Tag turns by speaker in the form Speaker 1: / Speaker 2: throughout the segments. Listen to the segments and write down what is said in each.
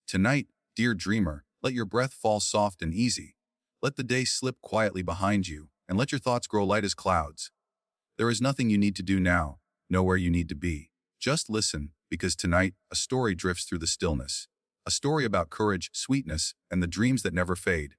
Speaker 1: Tonight, dear dreamer, let your breath fall soft and easy. Let the day slip quietly behind you, and let your thoughts grow light as clouds. There is nothing you need to do now, nowhere you need to be. Just listen, because tonight, a story drifts through the stillness. A story about courage, sweetness, and the dreams that never fade.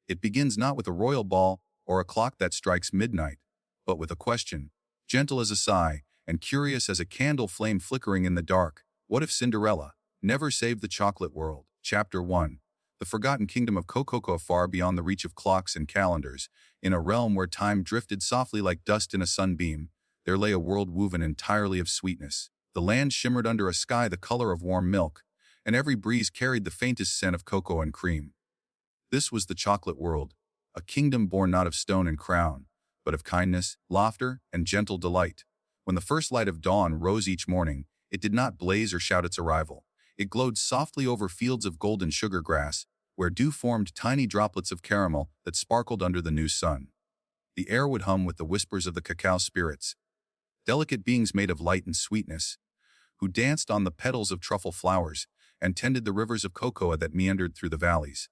Speaker 1: It begins not with a royal ball or a clock that strikes midnight, but with a question, gentle as a sigh and curious as a candle flame flickering in the dark. What if Cinderella never saved the chocolate world? Chapter 1. The forgotten kingdom of Cocoa, far beyond the reach of clocks and calendars, in a realm where time drifted softly like dust in a sunbeam, there lay a world woven entirely of sweetness. The land shimmered under a sky the color of warm milk, and every breeze carried the faintest scent of cocoa and cream. This was the chocolate world, a kingdom born not of stone and crown, but of kindness, laughter, and gentle delight. When the first light of dawn rose each morning, it did not blaze or shout its arrival. It glowed softly over fields of golden sugar grass, where dew formed tiny droplets of caramel that sparkled under the new sun. The air would hum with the whispers of the cacao spirits, delicate beings made of light and sweetness, who danced on the petals of truffle flowers and tended the rivers of cocoa that meandered through the valleys.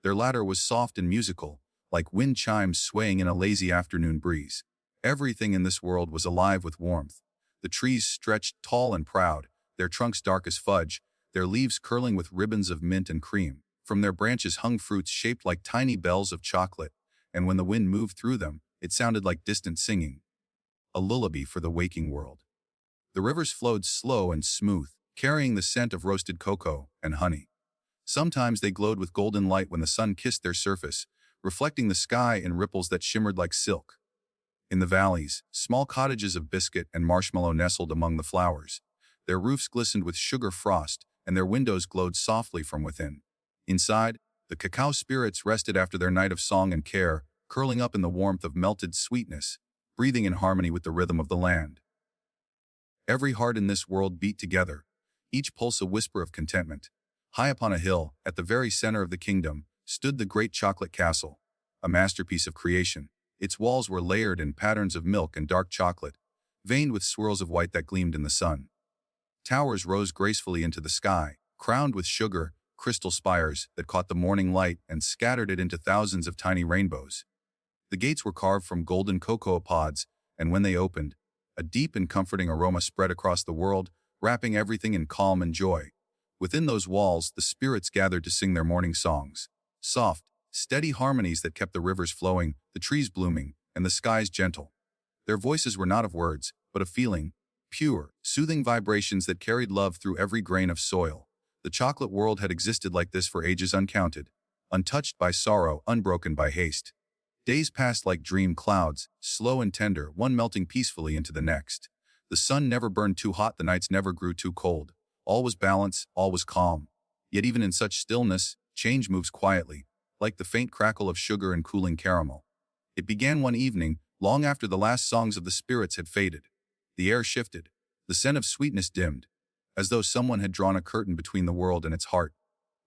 Speaker 1: Their laughter was soft and musical, like wind chimes swaying in a lazy afternoon breeze. Everything in this world was alive with warmth. The trees stretched tall and proud, their trunks dark as fudge, their leaves curling with ribbons of mint and cream. From their branches hung fruits shaped like tiny bells of chocolate, and when the wind moved through them, it sounded like distant singing, a lullaby for the waking world. The rivers flowed slow and smooth, carrying the scent of roasted cocoa and honey. Sometimes they glowed with golden light when the sun kissed their surface, reflecting the sky in ripples that shimmered like silk. In the valleys, small cottages of biscuit and marshmallow nestled among the flowers. Their roofs glistened with sugar frost, and their windows glowed softly from within. Inside, the cacao spirits rested after their night of song and care, curling up in the warmth of melted sweetness, breathing in harmony with the rhythm of the land. Every heart in this world beat together, each pulse a whisper of contentment. High upon a hill, at the very center of the kingdom, stood the great chocolate castle, a masterpiece of creation. Its walls were layered in patterns of milk and dark chocolate, veined with swirls of white that gleamed in the sun. Towers rose gracefully into the sky, crowned with sugar, crystal spires that caught the morning light and scattered it into thousands of tiny rainbows. The gates were carved from golden cocoa pods, and when they opened, a deep and comforting aroma spread across the world, wrapping everything in calm and joy. Within those walls, the spirits gathered to sing their morning songs. Soft, steady harmonies that kept the rivers flowing, the trees blooming, and the skies gentle. Their voices were not of words, but of feeling, pure, soothing vibrations that carried love through every grain of soil. The chocolate world had existed like this for ages uncounted, untouched by sorrow, unbroken by haste. Days passed like dream clouds, slow and tender, one melting peacefully into the next. The sun never burned too hot, the nights never grew too cold. All was balance, all was calm. Yet even in such stillness, change moves quietly, like the faint crackle of sugar and cooling caramel. It began one evening, long after the last songs of the spirits had faded. The air shifted, the scent of sweetness dimmed, as though someone had drawn a curtain between the world and its heart.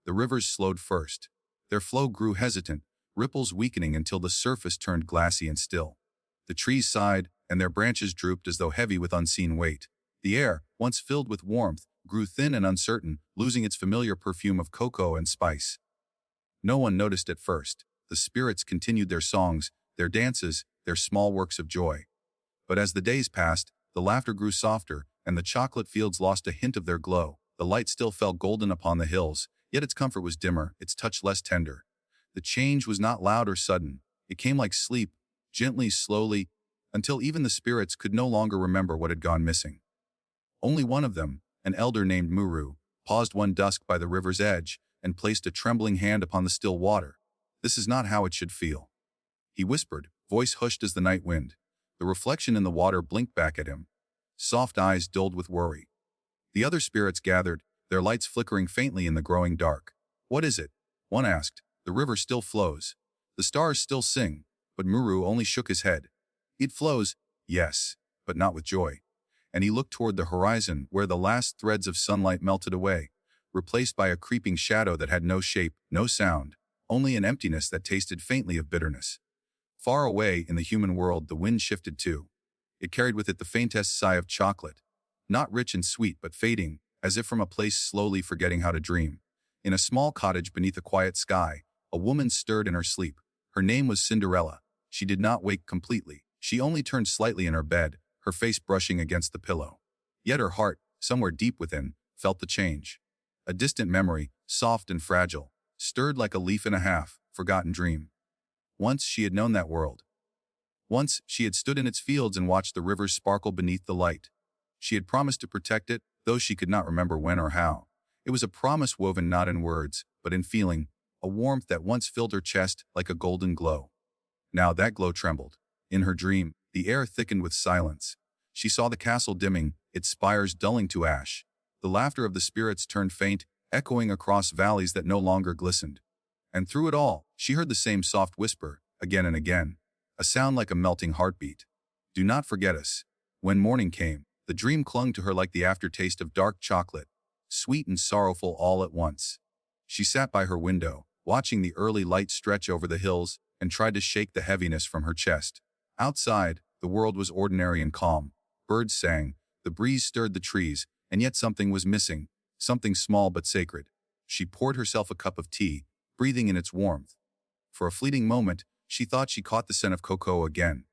Speaker 1: The rivers slowed first. Their flow grew hesitant, ripples weakening until the surface turned glassy and still. The trees sighed, and their branches drooped as though heavy with unseen weight. The air, once filled with warmth, grew thin and uncertain, losing its familiar perfume of cocoa and spice. No one noticed at first. The spirits continued their songs, their dances, their small works of joy. But as the days passed, the laughter grew softer, and the chocolate fields lost a hint of their glow. The light still fell golden upon the hills, yet its comfort was dimmer, its touch less tender. The change was not loud or sudden. It came like sleep, gently, slowly, until even the spirits could no longer remember what had gone missing. Only one of them, an elder named Muru, paused one dusk by the river's edge and placed a trembling hand upon the still water. "This is not how it should feel," he whispered, voice hushed as the night wind. The reflection in the water blinked back at him, soft eyes dulled with worry. The other spirits gathered, their lights flickering faintly in the growing dark. "What is it?" one asked. "The river still flows. The stars still sing," but Muru only shook his head. "It flows, yes, but not with joy." And he looked toward the horizon where the last threads of sunlight melted away, replaced by a creeping shadow that had no shape, no sound, only an emptiness that tasted faintly of bitterness. Far away in the human world, the wind shifted too. It carried with it the faintest sigh of chocolate, not rich and sweet but fading, as if from a place slowly forgetting how to dream. In a small cottage beneath a quiet sky, a woman stirred in her sleep. Her name was Cinderella. She did not wake completely. She only turned slightly in her bed, her face brushing against the pillow. Yet her heart, somewhere deep within, felt the change. A distant memory, soft and fragile, stirred like a leaf in a half-forgotten dream. Once she had known that world. Once she had stood in its fields and watched the rivers sparkle beneath the light. She had promised to protect it, though she could not remember when or how. It was a promise woven not in words, but in feeling, a warmth that once filled her chest like a golden glow. Now that glow trembled. In her dream, the air thickened with silence. She saw the castle dimming, its spires dulling to ash. The laughter of the spirits turned faint, echoing across valleys that no longer glistened. And through it all, she heard the same soft whisper, again and again, a sound like a melting heartbeat. Do not forget us. When morning came, the dream clung to her like the aftertaste of dark chocolate, sweet and sorrowful all at once. She sat by her window, watching the early light stretch over the hills, and tried to shake the heaviness from her chest. Outside, the world was ordinary and calm. Birds sang, the breeze stirred the trees, and yet something was missing, something small but sacred. She poured herself a cup of tea, breathing in its warmth. For a fleeting moment, she thought she caught the scent of cocoa again.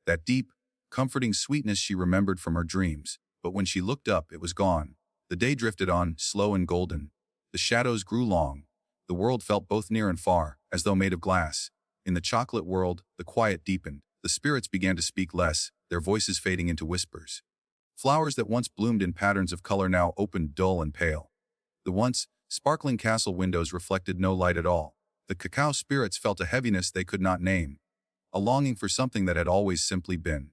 Speaker 1: That deep, comforting sweetness she remembered from her dreams, but when she looked up, it was gone. The day drifted on, slow and golden. The shadows grew long. The world felt both near and far, as though made of glass. In the chocolate world, the quiet deepened. The spirits began to speak less, their voices fading into whispers. Flowers that once bloomed in patterns of color now opened dull and pale. The once sparkling castle windows reflected no light at all. The cacao spirits felt a heaviness they could not name, a longing for something that had always simply been.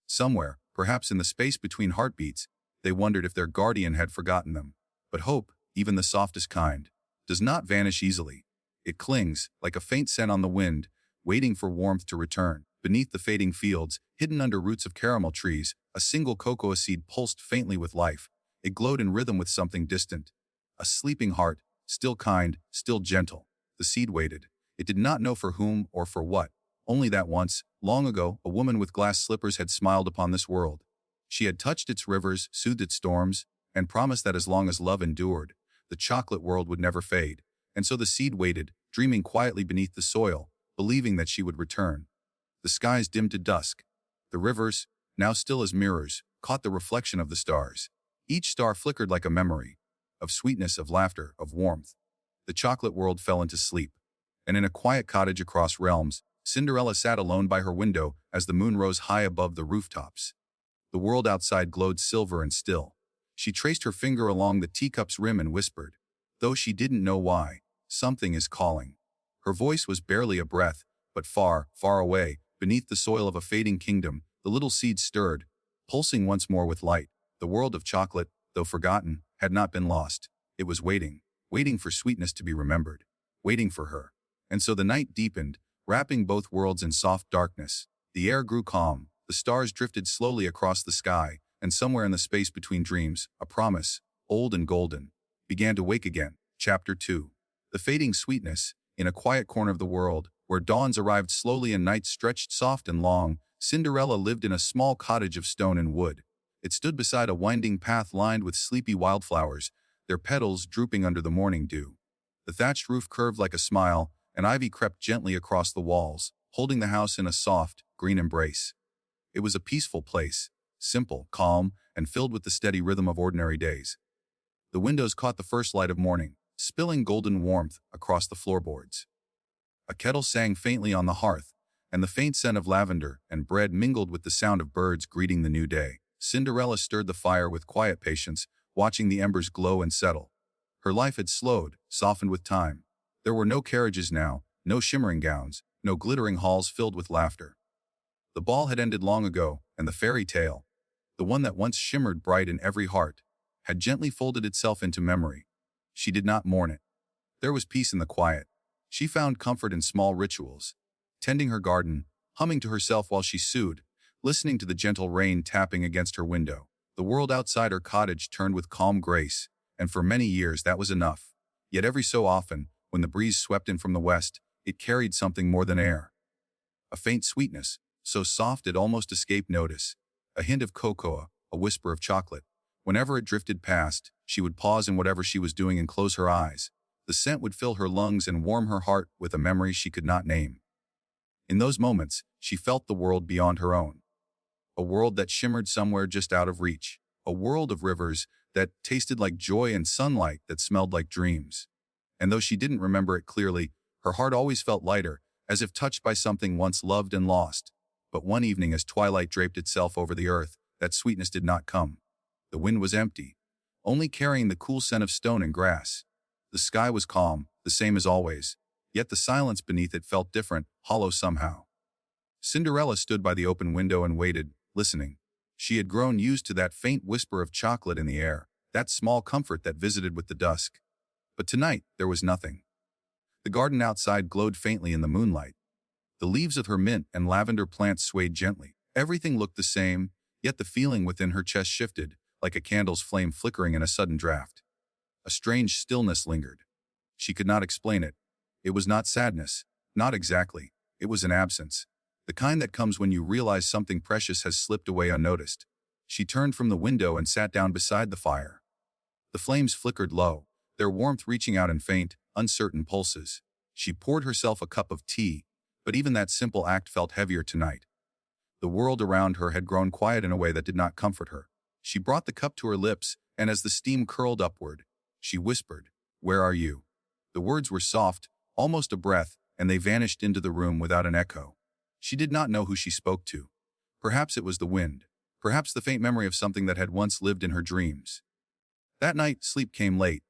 Speaker 1: Somewhere, perhaps in the space between heartbeats, they wondered if their guardian had forgotten them. But hope, even the softest kind, does not vanish easily. It clings, like a faint scent on the wind, waiting for warmth to return. Beneath the fading fields, hidden under roots of caramel trees, a single cocoa seed pulsed faintly with life. It glowed in rhythm with something distant. A sleeping heart, still kind, still gentle. The seed waited. It did not know for whom or for what. Only that once, long ago, a woman with glass slippers had smiled upon this world. She had touched its rivers, soothed its storms, and promised that as long as love endured, the chocolate world would never fade. And so the seed waited, dreaming quietly beneath the soil, believing that she would return. The skies dimmed to dusk. The rivers, now still as mirrors, caught the reflection of the stars. Each star flickered like a memory, of sweetness, of laughter, of warmth. The chocolate world fell into sleep. And in a quiet cottage across realms, Cinderella sat alone by her window as the moon rose high above the rooftops. The world outside glowed silver and still. She traced her finger along the teacup's rim and whispered, though she didn't know why, something is calling. Her voice was barely a breath, but far, far away, beneath the soil of a fading kingdom, the little seed stirred, pulsing once more with light. The world of chocolate, though forgotten, had not been lost. It was waiting, waiting for sweetness to be remembered, waiting for her. And so the night deepened, wrapping both worlds in soft darkness. The air grew calm, the stars drifted slowly across the sky, and somewhere in the space between dreams, a promise, old and golden, began to wake again. Chapter 2. The fading sweetness. In a quiet corner of the world, where dawns arrived slowly and nights stretched soft and long, Cinderella lived in a small cottage of stone and wood. It stood beside a winding path lined with sleepy wildflowers, their petals drooping under the morning dew. The thatched roof curved like a smile, and ivy crept gently across the walls, holding the house in a soft, green embrace. It was a peaceful place, simple, calm, and filled with the steady rhythm of ordinary days. The windows caught the first light of morning, spilling golden warmth across the floorboards. A kettle sang faintly on the hearth, and the faint scent of lavender and bread mingled with the sound of birds greeting the new day. Cinderella stirred the fire with quiet patience, watching the embers glow and settle. Her life had slowed, softened with time. There were no carriages now, no shimmering gowns, no glittering halls filled with laughter. The ball had ended long ago, and the fairy tale, the one that once shimmered bright in every heart, had gently folded itself into memory. She did not mourn it. There was peace in the quiet. She found comfort in small rituals, tending her garden, humming to herself while she sewed, listening to the gentle rain tapping against her window. The world outside her cottage turned with calm grace, and for many years that was enough. Yet every so often, when the breeze swept in from the west, it carried something more than air. A faint sweetness, so soft it almost escaped notice. A hint of cocoa, a whisper of chocolate. Whenever it drifted past, she would pause in whatever she was doing and close her eyes. The scent would fill her lungs and warm her heart with a memory she could not name. In those moments, she felt the world beyond her own. A world that shimmered somewhere just out of reach. A world of rivers that tasted like joy and sunlight that smelled like dreams. And though she didn't remember it clearly, her heart always felt lighter, as if touched by something once loved and lost. But one evening as twilight draped itself over the earth, that sweetness did not come. The wind was empty, only carrying the cool scent of stone and grass. The sky was calm, the same as always, yet the silence beneath it felt different, hollow somehow. Cinderella stood by the open window and waited, listening. She had grown used to that faint whisper of chocolate in the air, that small comfort that visited with the dusk. But tonight, there was nothing. The garden outside glowed faintly in the moonlight. The leaves of her mint and lavender plants swayed gently. Everything looked the same, yet the feeling within her chest shifted, like a candle's flame flickering in a sudden draft. A strange stillness lingered. She could not explain it. It was not sadness. Not exactly. It was an absence. The kind that comes when you realize something precious has slipped away unnoticed. She turned from the window and sat down beside the fire. The flames flickered low, their warmth reaching out in faint, uncertain pulses. She poured herself a cup of tea, but even that simple act felt heavier tonight. The world around her had grown quiet in a way that did not comfort her. She brought the cup to her lips, and as the steam curled upward, she whispered, "Where are you?" The words were soft, almost a breath, and they vanished into the room without an echo. She did not know who she spoke to. Perhaps it was the wind. Perhaps the faint memory of something that had once lived in her dreams. That night, sleep came late.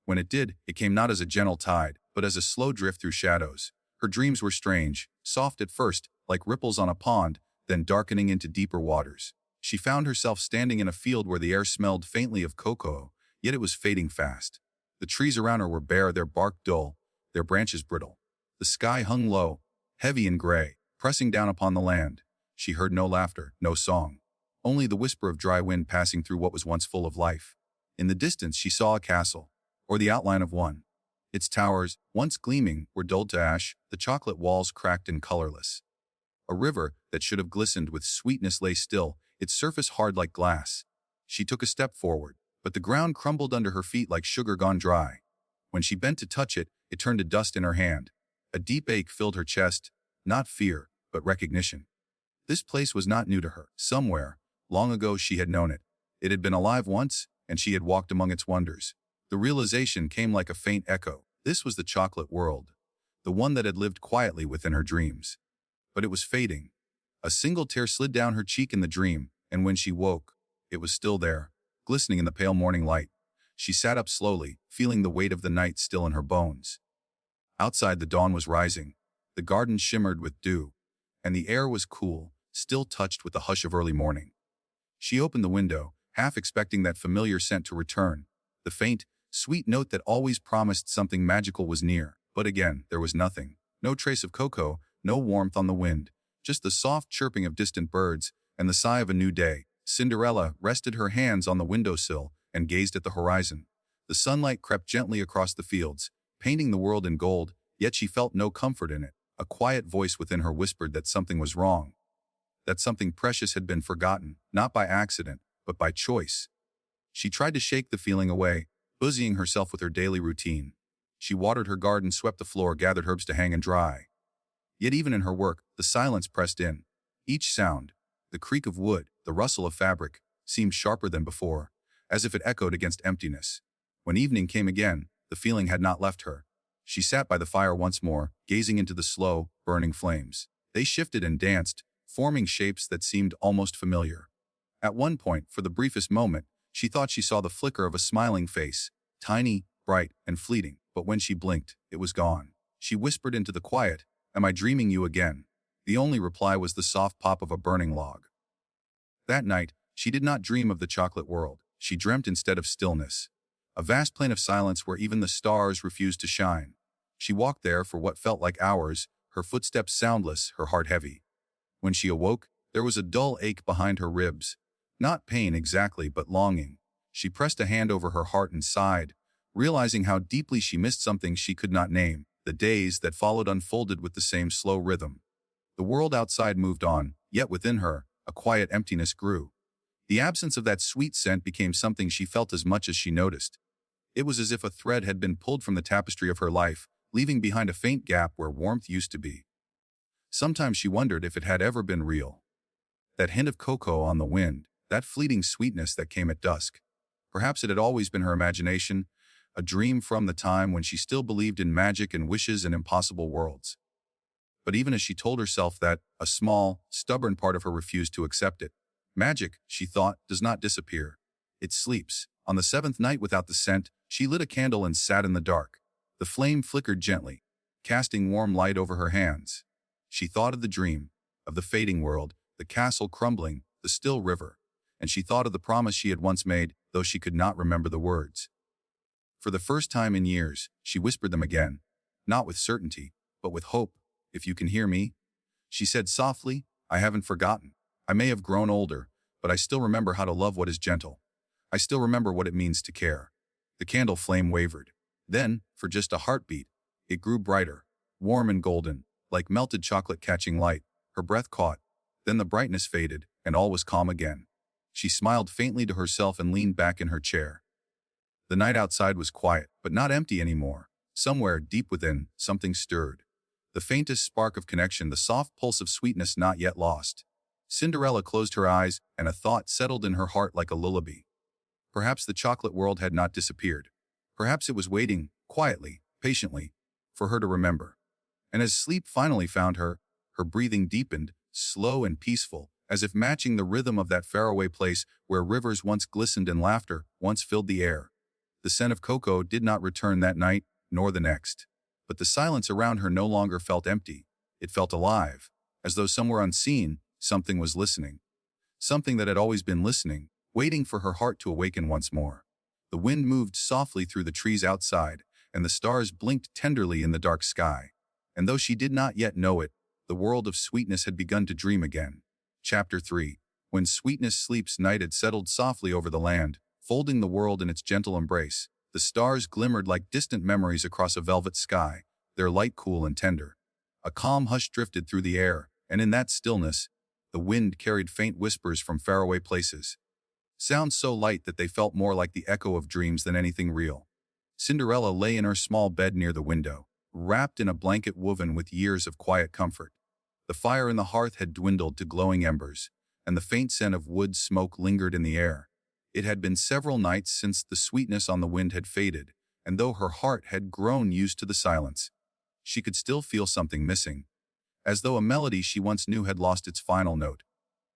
Speaker 1: When it did, it came not as a gentle tide, but as a slow drift through shadows. Her dreams were strange, soft at first, like ripples on a pond, then darkening into deeper waters. She found herself standing in a field where the air smelled faintly of cocoa, yet it was fading fast. The trees around her were bare, their bark dull, their branches brittle. The sky hung low, heavy and gray, pressing down upon the land. She heard no laughter, no song, only the whisper of dry wind passing through what was once full of life. In the distance she saw a castle, or the outline of one. Its towers, once gleaming, were dulled to ash, the chocolate walls cracked and colorless. A river that should have glistened with sweetness lay still, its surface hard like glass. She took a step forward, but the ground crumbled under her feet like sugar gone dry. When she bent to touch it, it turned to dust in her hand. A deep ache filled her chest, not fear, but recognition. This place was not new to her. Somewhere, long ago she had known it. It had been alive once, and she had walked among its wonders. The realization came like a faint echo. This was the chocolate world, the one that had lived quietly within her dreams. But it was fading. A single tear slid down her cheek in the dream, and when she woke, it was still there, glistening in the pale morning light. She sat up slowly, feeling the weight of the night still in her bones. Outside, the dawn was rising. The garden shimmered with dew, and the air was cool, still touched with the hush of early morning. She opened the window, half expecting that familiar scent to return. The faint, sweet note that always promised something magical was near. But again, there was nothing. No trace of cocoa, no warmth on the wind, just the soft chirping of distant birds and the sigh of a new day. Cinderella rested her hands on the windowsill and gazed at the horizon. The sunlight crept gently across the fields, painting the world in gold, yet she felt no comfort in it. A quiet voice within her whispered that something was wrong, that something precious had been forgotten, not by accident, but by choice. She tried to shake the feeling away, busying herself with her daily routine. She watered her garden, swept the floor, gathered herbs to hang and dry. Yet even in her work, the silence pressed in. Each sound, the creak of wood, the rustle of fabric, seemed sharper than before, as if it echoed against emptiness. When evening came again, the feeling had not left her. She sat by the fire once more, gazing into the slow, burning flames. They shifted and danced, forming shapes that seemed almost familiar. At one point, for the briefest moment, she thought she saw the flicker of a smiling face, tiny, bright, and fleeting, but when she blinked, it was gone. She whispered into the quiet, "Am I dreaming you again?" The only reply was the soft pop of a burning log. That night, she did not dream of the chocolate world. She dreamt instead of stillness. A vast plain of silence where even the stars refused to shine. She walked there for what felt like hours, her footsteps soundless, her heart heavy. When she awoke, there was a dull ache behind her ribs. Not pain exactly, but longing. She pressed a hand over her heart and sighed, realizing how deeply she missed something she could not name. The days that followed unfolded with the same slow rhythm. The world outside moved on, yet within her, a quiet emptiness grew. The absence of that sweet scent became something she felt as much as she noticed. It was as if a thread had been pulled from the tapestry of her life, leaving behind a faint gap where warmth used to be. Sometimes she wondered if it had ever been real. That hint of cocoa on the wind, that fleeting sweetness that came at dusk. Perhaps it had always been her imagination, a dream from the time when she still believed in magic and wishes and impossible worlds. But even as she told herself that, a small, stubborn part of her refused to accept it. Magic, she thought, does not disappear. It sleeps. On the seventh night without the scent, she lit a candle and sat in the dark. The flame flickered gently, casting warm light over her hands. She thought of the dream, of the fading world, the castle crumbling, the still river, and she thought of the promise she had once made, though she could not remember the words. For the first time in years, she whispered them again, not with certainty, but with hope. If you can hear me, she said softly, I haven't forgotten. I may have grown older, but I still remember how to love what is gentle. I still remember what it means to care. The candle flame wavered. Then, for just a heartbeat, it grew brighter, warm and golden, like melted chocolate catching light. Her breath caught. Then the brightness faded, and all was calm again. She smiled faintly to herself and leaned back in her chair. The night outside was quiet, but not empty anymore. Somewhere, deep within, something stirred. The faintest spark of connection, the soft pulse of sweetness not yet lost. Cinderella closed her eyes, and a thought settled in her heart like a lullaby. Perhaps the chocolate world had not disappeared. Perhaps it was waiting, quietly, patiently, for her to remember. And as sleep finally found her, her breathing deepened, slow and peaceful, as if matching the rhythm of that faraway place where rivers once glistened and laughter once filled the air. The scent of cocoa did not return that night, nor the next. But the silence around her no longer felt empty. It felt alive, as though somewhere unseen, something was listening. Something that had always been listening, waiting for her heart to awaken once more. The wind moved softly through the trees outside, and the stars blinked tenderly in the dark sky. And though she did not yet know it, the world of sweetness had begun to dream again. Chapter 3. When sweetness sleeps, night had settled softly over the land, folding the world in its gentle embrace. The stars glimmered like distant memories across a velvet sky, their light cool and tender. A calm hush drifted through the air, and in that stillness, the wind carried faint whispers from faraway places. Sounds so light that they felt more like the echo of dreams than anything real. Cinderella lay in her small bed near the window, wrapped in a blanket woven with years of quiet comfort. The fire in the hearth had dwindled to glowing embers, and the faint scent of wood smoke lingered in the air. It had been several nights since the sweetness on the wind had faded, and though her heart had grown used to the silence, she could still feel something missing, as though a melody she once knew had lost its final note.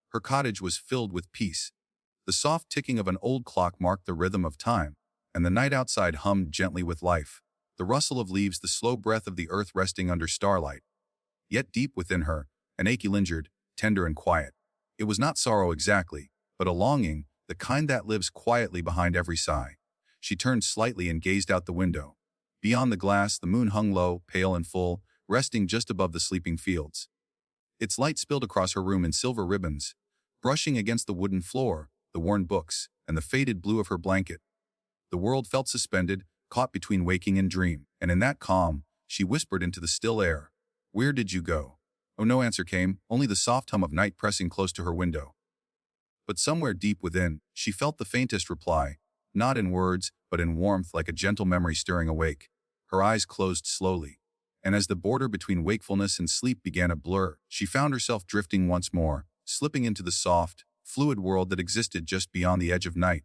Speaker 1: Her cottage was filled with peace. The soft ticking of an old clock marked the rhythm of time, and the night outside hummed gently with life, the rustle of leaves, the slow breath of the earth resting under starlight. Yet deep within her, an ache lingered, tender and quiet. It was not sorrow exactly, but a longing, the kind that lives quietly behind every sigh. She turned slightly and gazed out the window. Beyond the glass, the moon hung low, pale and full, resting just above the sleeping fields. Its light spilled across her room in silver ribbons, brushing against the wooden floor, the worn books, and the faded blue of her blanket. The world felt suspended, caught between waking and dream, and in that calm, she whispered into the still air, "Where did you go?" Oh, no answer came, only the soft hum of night pressing close to her window. But somewhere deep within, she felt the faintest reply, not in words, but in warmth, like a gentle memory stirring awake. Her eyes closed slowly, and as the border between wakefulness and sleep began to blur, she found herself drifting once more, slipping into the soft, fluid world that existed just beyond the edge of night.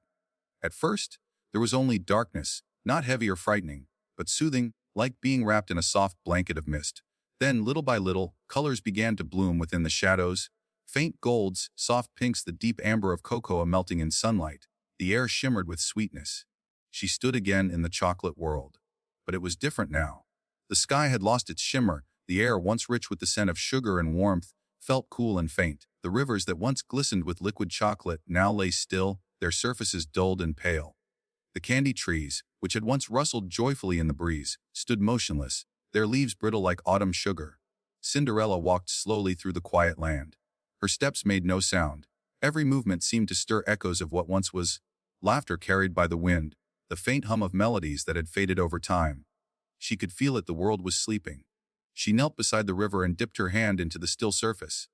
Speaker 1: At first, there was only darkness, not heavy or frightening, but soothing, like being wrapped in a soft blanket of mist. Then, little by little, colors began to bloom within the shadows. Faint golds, soft pinks, the deep amber of cocoa melting in sunlight. The air shimmered with sweetness. She stood again in the chocolate world. But it was different now. The sky had lost its shimmer. The air, once rich with the scent of sugar and warmth, felt cool and faint. The rivers that once glistened with liquid chocolate now lay still, their surfaces dulled and pale. The candy trees, which had once rustled joyfully in the breeze, stood motionless, their leaves brittle like autumn sugar. Cinderella walked slowly through the quiet land. Her steps made no sound. Every movement seemed to stir echoes of what once was laughter carried by the wind, the faint hum of melodies that had faded over time. She could feel it, the world was sleeping. She knelt beside the river and dipped her hand into the still surface.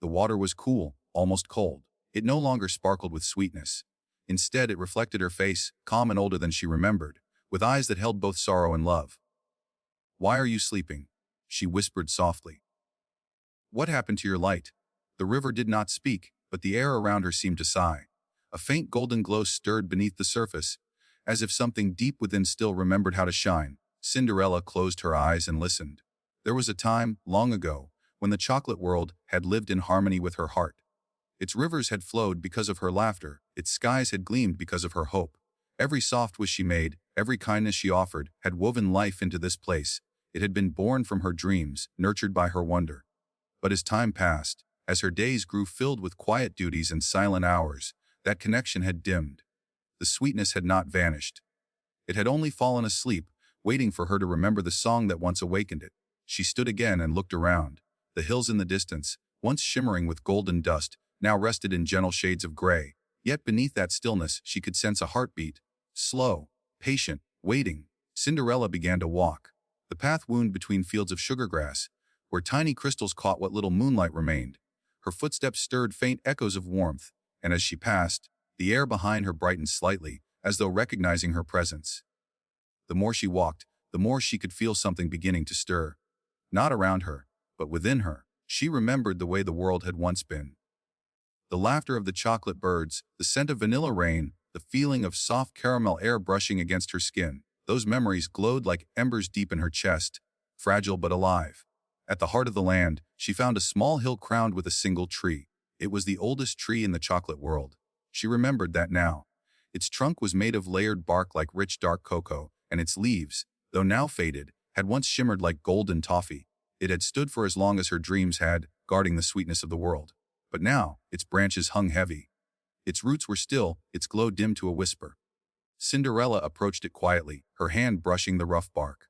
Speaker 1: The water was cool, almost cold. It no longer sparkled with sweetness. Instead, it reflected her face, calm and older than she remembered, with eyes that held both sorrow and love. "Why are you sleeping?" she whispered softly. "What happened to your light?" The river did not speak, but the air around her seemed to sigh. A faint golden glow stirred beneath the surface, as if something deep within still remembered how to shine. Cinderella closed her eyes and listened. There was a time, long ago, when the chocolate world had lived in harmony with her heart. Its rivers had flowed because of her laughter, its skies had gleamed because of her hope. Every soft wish she made, every kindness she offered, had woven life into this place. It had been born from her dreams, nurtured by her wonder. But as time passed, as her days grew filled with quiet duties and silent hours, that connection had dimmed. The sweetness had not vanished. It had only fallen asleep, waiting for her to remember the song that once awakened it. She stood again and looked around. The hills in the distance, once shimmering with golden dust, now rested in gentle shades of gray. Yet beneath that stillness she could sense a heartbeat. Slow, patient, waiting. Cinderella began to walk. The path wound between fields of sugargrass, where tiny crystals caught what little moonlight remained. Her footsteps stirred faint echoes of warmth, and as she passed, the air behind her brightened slightly, as though recognizing her presence. The more she walked, the more she could feel something beginning to stir. Not around her, but within her. She remembered the way the world had once been. The laughter of the chocolate birds, the scent of vanilla rain, the feeling of soft caramel air brushing against her skin. Those memories glowed like embers deep in her chest, fragile but alive. At the heart of the land, she found a small hill crowned with a single tree. It was the oldest tree in the chocolate world. She remembered that now. Its trunk was made of layered bark like rich dark cocoa, and its leaves, though now faded, had once shimmered like golden toffee. It had stood for as long as her dreams had, guarding the sweetness of the world. But now, its branches hung heavy. Its roots were still, its glow dimmed to a whisper. Cinderella approached it quietly, her hand brushing the rough bark.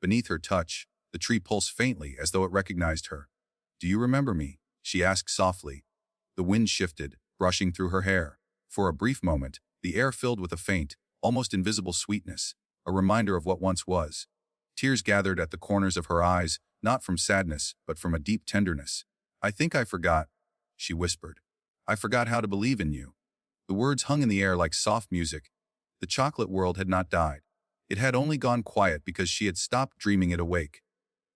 Speaker 1: Beneath her touch, the tree pulsed faintly as though it recognized her. "Do you remember me?" she asked softly. The wind shifted, brushing through her hair. For a brief moment, the air filled with a faint, almost invisible sweetness, a reminder of what once was. Tears gathered at the corners of her eyes, not from sadness, but from a deep tenderness. "I think I forgot," she whispered. "I forgot how to believe in you." The words hung in the air like soft music. The chocolate world had not died. It had only gone quiet because she had stopped dreaming it awake.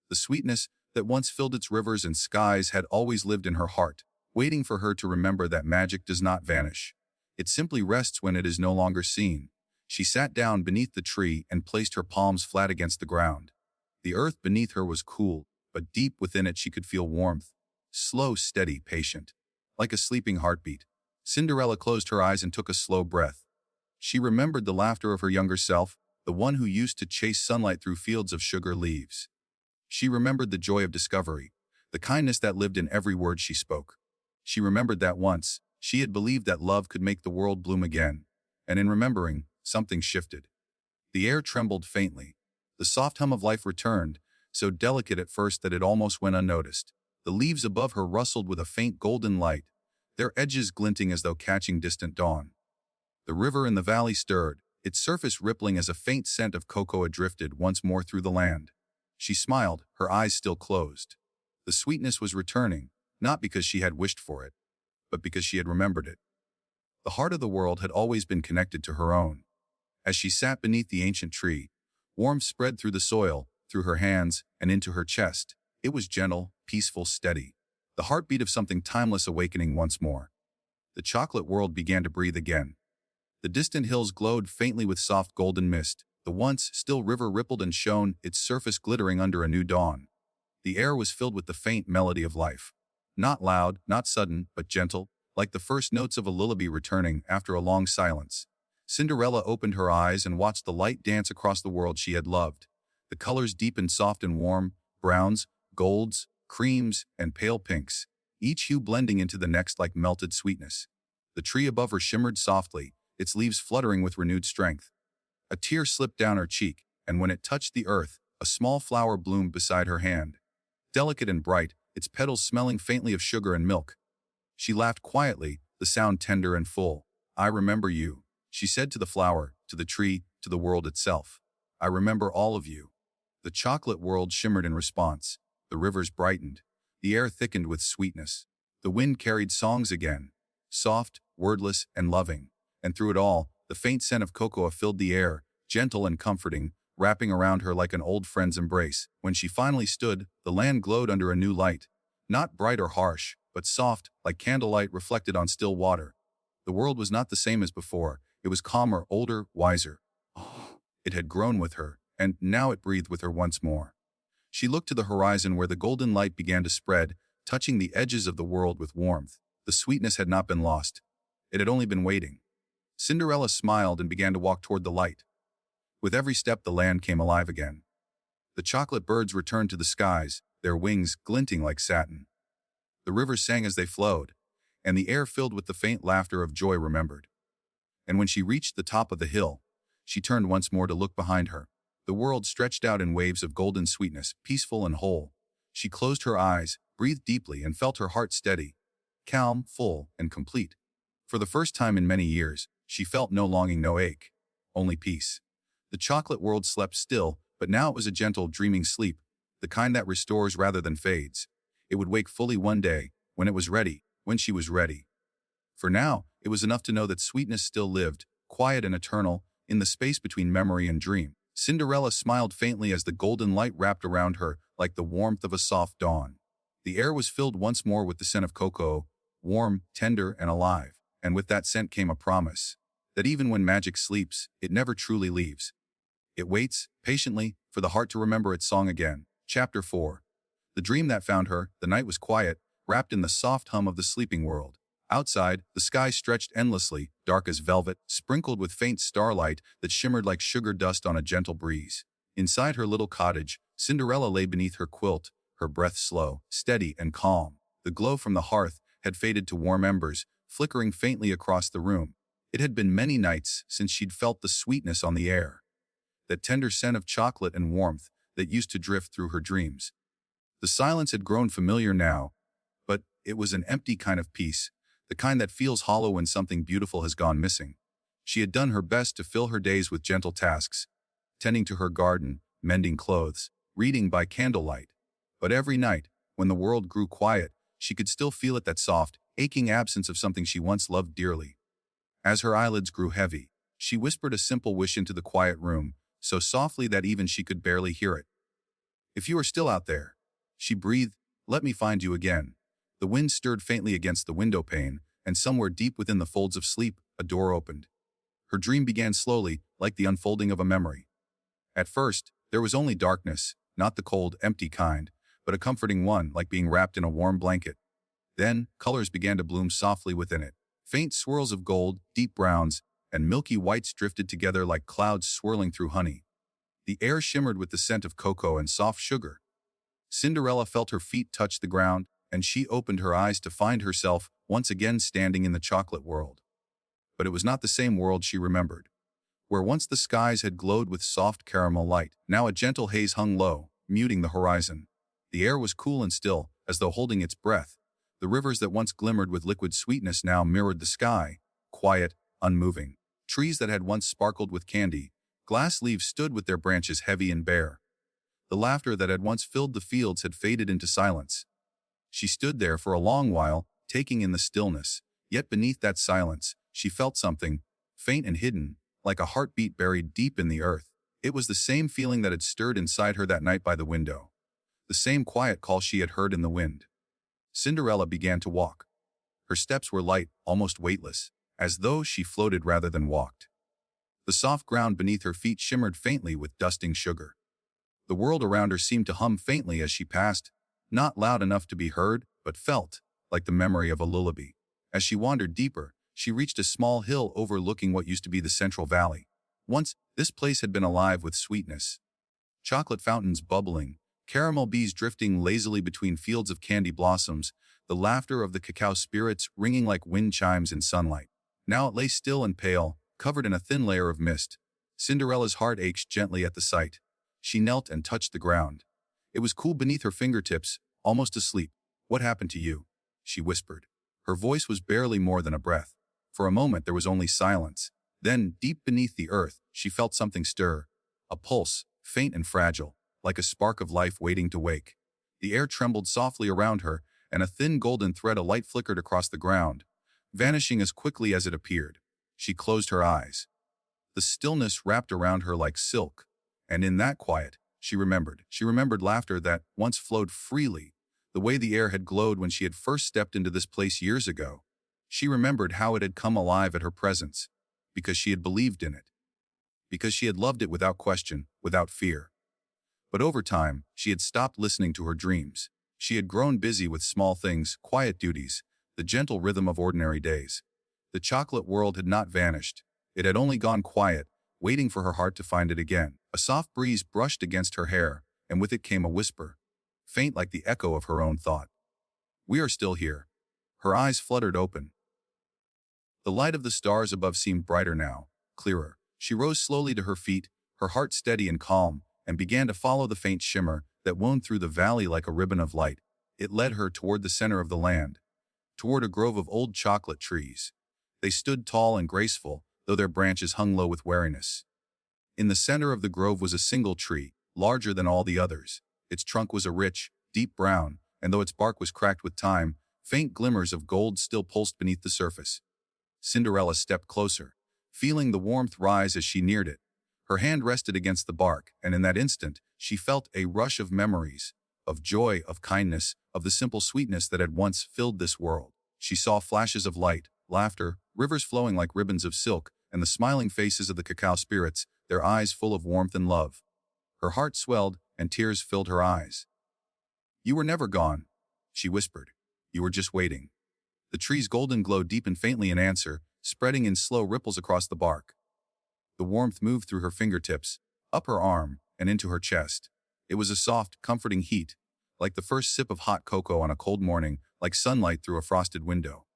Speaker 1: The sweetness that once filled its rivers and skies had always lived in her heart, waiting for her to remember that magic does not vanish. It simply rests when it is no longer seen. She sat down beneath the tree and placed her palms flat against the ground. The earth beneath her was cool, but deep within it she could feel warmth. Slow, steady, patient. Like a sleeping heartbeat. Cinderella closed her eyes and took a slow breath. She remembered the laughter of her younger self, the one who used to chase sunlight through fields of sugar leaves. She remembered the joy of discovery, the kindness that lived in every word she spoke. She remembered that once, she had believed that love could make the world bloom again. And in remembering, something shifted. The air trembled faintly. The soft hum of life returned, so delicate at first that it almost went unnoticed. The leaves above her rustled with a faint golden light, their edges glinting as though catching distant dawn. The river in the valley stirred, its surface rippling as a faint scent of cocoa drifted once more through the land. She smiled, her eyes still closed. The sweetness was returning, not because she had wished for it, but because she had remembered it. The heart of the world had always been connected to her own. As she sat beneath the ancient tree, warmth spread through the soil, through her hands, and into her chest. It was gentle, peaceful, steady. The heartbeat of something timeless awakening once more. The chocolate world began to breathe again. The distant hills glowed faintly with soft golden mist. The once still river rippled and shone, its surface glittering under a new dawn. The air was filled with the faint melody of life. Not loud, not sudden, but gentle, like the first notes of a lullaby returning after a long silence. Cinderella opened her eyes and watched the light dance across the world she had loved. The colors deepened soft and warm, browns, golds, creams, and pale pinks, each hue blending into the next like melted sweetness. The tree above her shimmered softly, its leaves fluttering with renewed strength. A tear slipped down her cheek, and when it touched the earth, a small flower bloomed beside her hand. Delicate and bright, its petals smelling faintly of sugar and milk. She laughed quietly, the sound tender and full. "I remember you," she said to the flower, to the tree, to the world itself. "I remember all of you." The chocolate world shimmered in response. The rivers brightened. The air thickened with sweetness. The wind carried songs again, soft, wordless, and loving. And through it all, the faint scent of cocoa filled the air, gentle and comforting, wrapping around her like an old friend's embrace. When she finally stood, the land glowed under a new light. Not bright or harsh, but soft, like candlelight reflected on still water. The world was not the same as before. It was calmer, older, wiser. It had grown with her, and now it breathed with her once more. She looked to the horizon where the golden light began to spread, touching the edges of the world with warmth. The sweetness had not been lost. It had only been waiting. Cinderella smiled and began to walk toward the light. With every step, the land came alive again. The chocolate birds returned to the skies, their wings glinting like satin. The rivers sang as they flowed, and the air filled with the faint laughter of joy remembered. And when she reached the top of the hill, she turned once more to look behind her. The world stretched out in waves of golden sweetness, peaceful and whole. She closed her eyes, breathed deeply, and felt her heart steady, calm, full, and complete. For the first time in many years, she felt no longing, no ache, only peace. The chocolate world slept still, but now it was a gentle, dreaming sleep, the kind that restores rather than fades. It would wake fully one day, when it was ready, when she was ready. For now, it was enough to know that sweetness still lived, quiet and eternal, in the space between memory and dream. Cinderella smiled faintly as the golden light wrapped around her like the warmth of a soft dawn. The air was filled once more with the scent of cocoa, warm, tender, and alive. And with that scent came a promise that even when magic sleeps, it never truly leaves. It waits, patiently, for the heart to remember its song again. Chapter 4. The dream that found her. The night was quiet, wrapped in the soft hum of the sleeping world. Outside, the sky stretched endlessly, dark as velvet, sprinkled with faint starlight that shimmered like sugar dust on a gentle breeze. Inside her little cottage, Cinderella lay beneath her quilt, her breath slow, steady, and calm. The glow from the hearth had faded to warm embers, flickering faintly across the room. It had been many nights since she'd felt the sweetness on the air, that tender scent of chocolate and warmth that used to drift through her dreams. The silence had grown familiar now, but it was an empty kind of peace, the kind that feels hollow when something beautiful has gone missing. She had done her best to fill her days with gentle tasks, tending to her garden, mending clothes, reading by candlelight. But every night, when the world grew quiet, she could still feel it, that soft, aching absence of something she once loved dearly. As her eyelids grew heavy, she whispered a simple wish into the quiet room, so softly that even she could barely hear it. "If you are still out there," she breathed, "let me find you again." The wind stirred faintly against the window pane, and somewhere deep within the folds of sleep, a door opened. Her dream began slowly, like the unfolding of a memory. At first, there was only darkness, not the cold, empty kind, but a comforting one, like being wrapped in a warm blanket. Then, colors began to bloom softly within it. Faint swirls of gold, deep browns, and milky whites drifted together like clouds swirling through honey. The air shimmered with the scent of cocoa and soft sugar. Cinderella felt her feet touch the ground, and she opened her eyes to find herself once again standing in the chocolate world. But it was not the same world she remembered. Where once the skies had glowed with soft caramel light, now a gentle haze hung low, muting the horizon. The air was cool and still, as though holding its breath. The rivers that once glimmered with liquid sweetness now mirrored the sky, quiet, unmoving. Trees that had once sparkled with candy, glass leaves stood with their branches heavy and bare. The laughter that had once filled the fields had faded into silence. She stood there for a long while, taking in the stillness. Yet beneath that silence, she felt something, faint and hidden, like a heartbeat buried deep in the earth. It was the same feeling that had stirred inside her that night by the window. The same quiet call she had heard in the wind. Cinderella began to walk. Her steps were light, almost weightless, as though she floated rather than walked. The soft ground beneath her feet shimmered faintly with dusting sugar. The world around her seemed to hum faintly as she passed, not loud enough to be heard, but felt, like the memory of a lullaby. As she wandered deeper, she reached a small hill overlooking what used to be the central valley. Once, this place had been alive with sweetness. Chocolate fountains bubbling, caramel bees drifting lazily between fields of candy blossoms, the laughter of the cacao spirits ringing like wind chimes in sunlight. Now it lay still and pale, covered in a thin layer of mist. Cinderella's heart ached gently at the sight. She knelt and touched the ground. It was cool beneath her fingertips, almost asleep. "What happened to you?" she whispered. Her voice was barely more than a breath. For a moment there was only silence. Then, deep beneath the earth, she felt something stir. A pulse, faint and fragile, like a spark of life waiting to wake. The air trembled softly around her, and a thin golden thread of light flickered across the ground, vanishing as quickly as it appeared. She closed her eyes. The stillness wrapped around her like silk, and in that quiet, she remembered. She remembered laughter that once flowed freely, the way the air had glowed when she had first stepped into this place years ago. She remembered how it had come alive at her presence, because she had believed in it, because she had loved it without question, without fear. But over time, she had stopped listening to her dreams. She had grown busy with small things, quiet duties, the gentle rhythm of ordinary days. The chocolate world had not vanished. It had only gone quiet, waiting for her heart to find it again. A soft breeze brushed against her hair, and with it came a whisper, faint like the echo of her own thought. "We are still here." Her eyes fluttered open. The light of the stars above seemed brighter now, clearer. She rose slowly to her feet, her heart steady and calm, and began to follow the faint shimmer that wound through the valley like a ribbon of light. It led her toward the center of the land, toward a grove of old chocolate trees. They stood tall and graceful, though their branches hung low with weariness. In the center of the grove was a single tree, larger than all the others. Its trunk was a rich, deep brown, and though its bark was cracked with time, faint glimmers of gold still pulsed beneath the surface. Cinderella stepped closer, feeling the warmth rise as she neared it. Her hand rested against the bark, and in that instant, she felt a rush of memories, of joy, of kindness, of the simple sweetness that had once filled this world. She saw flashes of light, laughter, rivers flowing like ribbons of silk, and the smiling faces of the cacao spirits, their eyes full of warmth and love. Her heart swelled, and tears filled her eyes. "You were never gone," she whispered. "You were just waiting." The tree's golden glow deepened faintly in answer, spreading in slow ripples across the bark. The warmth moved through her fingertips, up her arm, and into her chest. It was a soft, comforting heat, like the first sip of hot cocoa on a cold morning, like sunlight through a frosted window.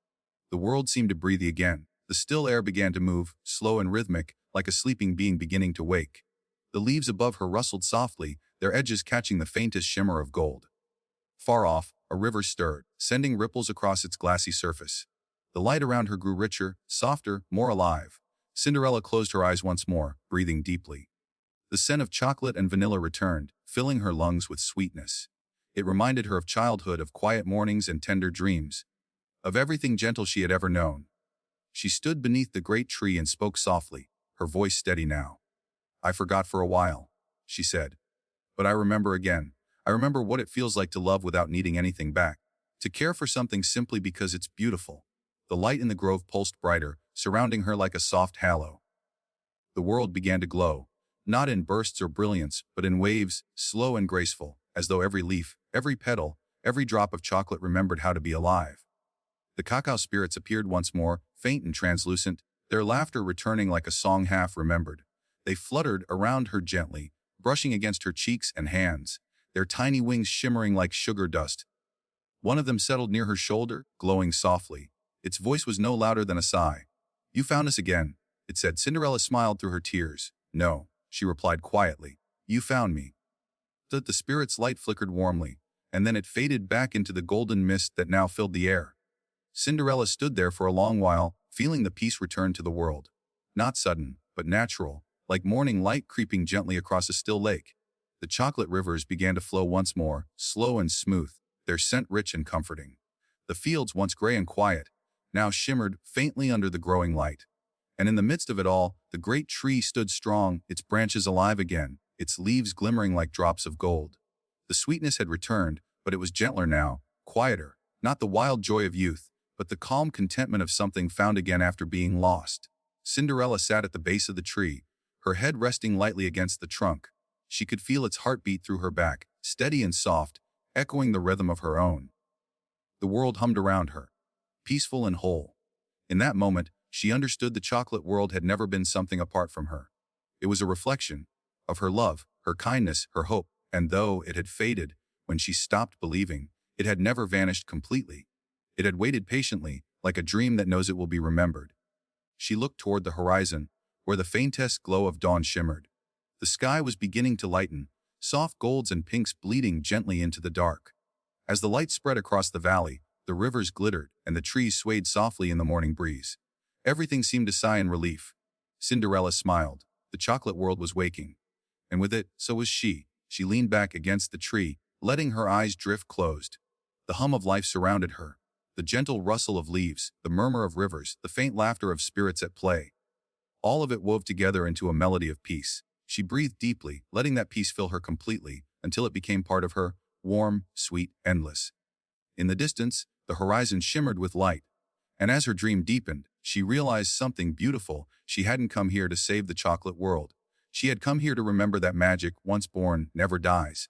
Speaker 1: The world seemed to breathe again. The still air began to move, slow and rhythmic, like a sleeping being beginning to wake. The leaves above her rustled softly, their edges catching the faintest shimmer of gold. Far off, a river stirred, sending ripples across its glassy surface. The light around her grew richer, softer, more alive. Cinderella closed her eyes once more, breathing deeply. The scent of chocolate and vanilla returned, filling her lungs with sweetness. It reminded her of childhood, of quiet mornings and tender dreams, of everything gentle she had ever known. She stood beneath the great tree and spoke softly, her voice steady now. "I forgot for a while," she said. "But I remember again. I remember what it feels like to love without needing anything back, to care for something simply because it's beautiful." The light in the grove pulsed brighter, surrounding her like a soft halo. The world began to glow, not in bursts or brilliance, but in waves, slow and graceful, as though every leaf, every petal, every drop of chocolate remembered how to be alive. The cacao spirits appeared once more, faint and translucent, their laughter returning like a song half remembered. They fluttered around her gently, brushing against her cheeks and hands, their tiny wings shimmering like sugar dust. One of them settled near her shoulder, glowing softly. Its voice was no louder than a sigh. "You found us again," it said. Cinderella smiled through her tears. "No," she replied quietly. "You found me." The spirit's light flickered warmly, and then it faded back into the golden mist that now filled the air. Cinderella stood there for a long while, feeling the peace return to the world. Not sudden, but natural, like morning light creeping gently across a still lake. The chocolate rivers began to flow once more, slow and smooth, their scent rich and comforting. The fields, once gray and quiet, now shimmered faintly under the growing light. And in the midst of it all, the great tree stood strong, its branches alive again, its leaves glimmering like drops of gold. The sweetness had returned, but it was gentler now, quieter, not the wild joy of youth, but the calm contentment of something found again after being lost. Cinderella sat at the base of the tree, her head resting lightly against the trunk. She could feel its heartbeat through her back, steady and soft, echoing the rhythm of her own. The world hummed around her, peaceful and whole. In that moment, she understood the chocolate world had never been something apart from her. It was a reflection of her love, her kindness, her hope, and though it had faded when she stopped believing, it had never vanished completely. It had waited patiently, like a dream that knows it will be remembered. She looked toward the horizon, where the faintest glow of dawn shimmered. The sky was beginning to lighten, soft golds and pinks bleeding gently into the dark. As the light spread across the valley, the rivers glittered and the trees swayed softly in the morning breeze. Everything seemed to sigh in relief. Cinderella smiled. The chocolate world was waking. And with it, so was she. She leaned back against the tree, letting her eyes drift closed. The hum of life surrounded her. The gentle rustle of leaves, the murmur of rivers, the faint laughter of spirits at play. All of it wove together into a melody of peace. She breathed deeply, letting that peace fill her completely, until it became part of her, warm, sweet, endless. In the distance, the horizon shimmered with light, and as her dream deepened, she realized something beautiful. She hadn't come here to save the chocolate world. She had come here to remember that magic, once born, never dies.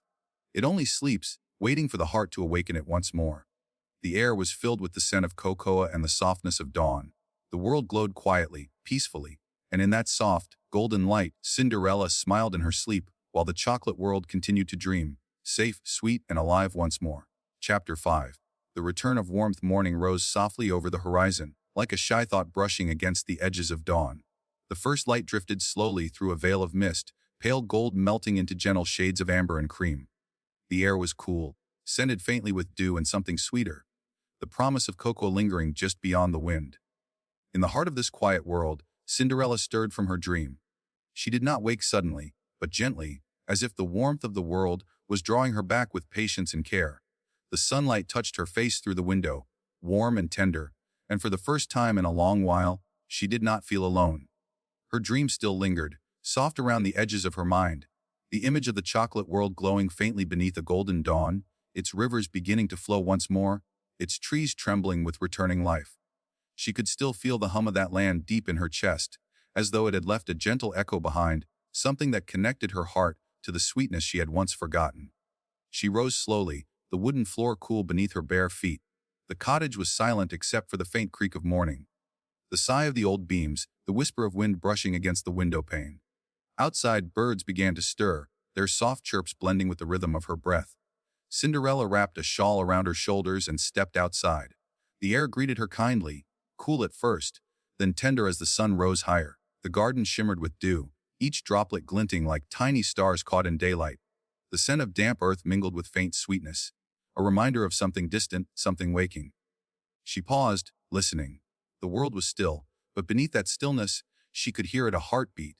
Speaker 1: It only sleeps, waiting for the heart to awaken it once more. The air was filled with the scent of cocoa and the softness of dawn. The world glowed quietly, peacefully, and in that soft, golden light, Cinderella smiled in her sleep, while the chocolate world continued to dream, safe, sweet, and alive once more. Chapter 5. The return of warmth. Morning rose softly over the horizon, like a shy thought brushing against the edges of dawn. The first light drifted slowly through a veil of mist, pale gold melting into gentle shades of amber and cream. The air was cool, scented faintly with dew and something sweeter, the promise of cocoa lingering just beyond the wind. In the heart of this quiet world, Cinderella stirred from her dream. She did not wake suddenly, but gently, as if the warmth of the world was drawing her back with patience and care. The sunlight touched her face through the window, warm and tender, and for the first time in a long while, she did not feel alone. Her dream still lingered, soft around the edges of her mind, the image of the chocolate world glowing faintly beneath a golden dawn, its rivers beginning to flow once more, its trees trembling with returning life. She could still feel the hum of that land deep in her chest, as though it had left a gentle echo behind, something that connected her heart to the sweetness she had once forgotten. She rose slowly, the wooden floor cool beneath her bare feet. The cottage was silent except for the faint creak of morning, the sigh of the old beams, the whisper of wind brushing against the window pane. Outside, birds began to stir, their soft chirps blending with the rhythm of her breath. Cinderella wrapped a shawl around her shoulders and stepped outside. The air greeted her kindly, cool at first, then tender as the sun rose higher. The garden shimmered with dew, each droplet glinting like tiny stars caught in daylight. The scent of damp earth mingled with faint sweetness, a reminder of something distant, something waking. She paused, listening. The world was still, but beneath that stillness, she could hear it, a heartbeat.